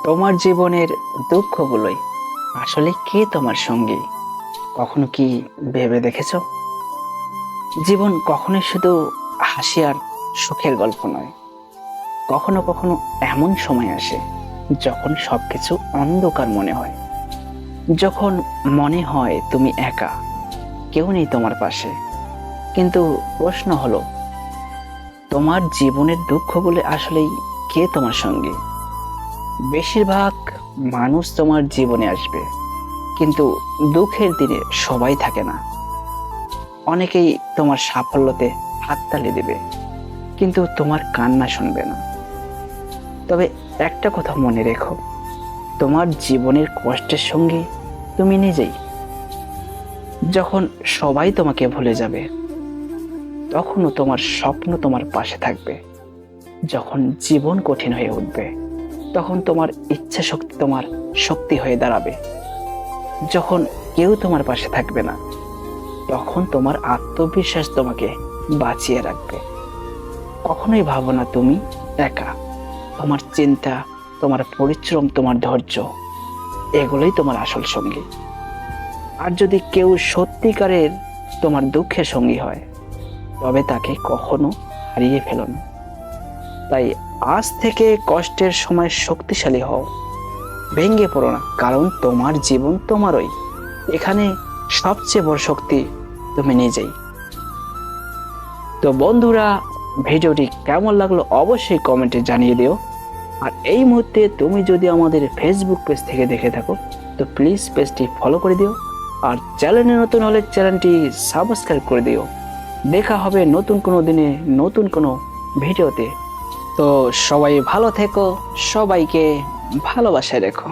তোমার জীবনের দুঃখগুলোই আসলে কে তোমার সঙ্গী? কখনো কি ভেবে দেখেছো? জীবন কখনোই শুধু হাসি আর সুখের গল্প নয়। কখনো কখনো এমন সময় আসে যখন সবকিছু অন্ধকার মনে হয়, যখন মনে হয় তুমি একা, কেউ নেই তোমার পাশে। কিন্তু প্রশ্ন হলো, তোমার জীবনের দুঃখগুলো আসলেই কে তোমার সঙ্গী? বেশিরভাগ মানুষ তোমার জীবনে আসবে, কিন্তু দুঃখের দিনে সবাই থাকে না। অনেকেই তোমার সাফল্যতে হাততালি দেবে, কিন্তু তোমার কান্না শুনবে না। তবে একটা কথা মনে রেখো, তোমার জীবনের কষ্টের সঙ্গে তুমি নিজেই। যখন সবাই তোমাকে ভুলে যাবে, তখনও তোমার স্বপ্ন তোমার পাশে থাকবে। যখন জীবন কঠিন হয়ে উঠবে, তখন তোমার ইচ্ছা শক্তি তোমার শক্তি হয়ে দাঁড়াবে। যখন কেউ তোমার পাশে থাকবে না, তখন তোমার আত্মবিশ্বাস তোমাকে বাঁচিয়ে রাখবে। কখনোই ভাবো না তুমি একা। তোমার চিন্তা, তোমার পরিশ্রম, তোমার ধৈর্য, এগুলোই তোমার আসল সঙ্গী। আর যদি কেউ সত্যিকারের তোমার দুঃখের সঙ্গী হয়, তবে তাকে কখনো হারিয়ে ফেলো না। তাই আজ থেকে কষ্টের সময় শক্তিশালী হও, ভেঙে পড়ো না, কারণ তোমার জীবন তোমারই। এখানে সবচেয়ে বড় শক্তি তুমি নিজেই। তো বন্ধুরা, ভিডিওটি কেমন লাগলো অবশ্যই কমেন্টে জানিয়ে দিও। আর এই মুহূর্তে তুমি যদি আমাদের ফেসবুক পেজ থেকে দেখে থাকো, তো প্লিজ পেজটি ফলো করে দিও। আর চ্যানেলে নতুন হলে চ্যানেলটি সাবস্ক্রাইব করে দিও। দেখা হবে নতুন কোনো দিনে নতুন কোনো ভিডিওতে। তো সবাই ভালো থেকো, সবাইকে ভালোবাসায় রেখো।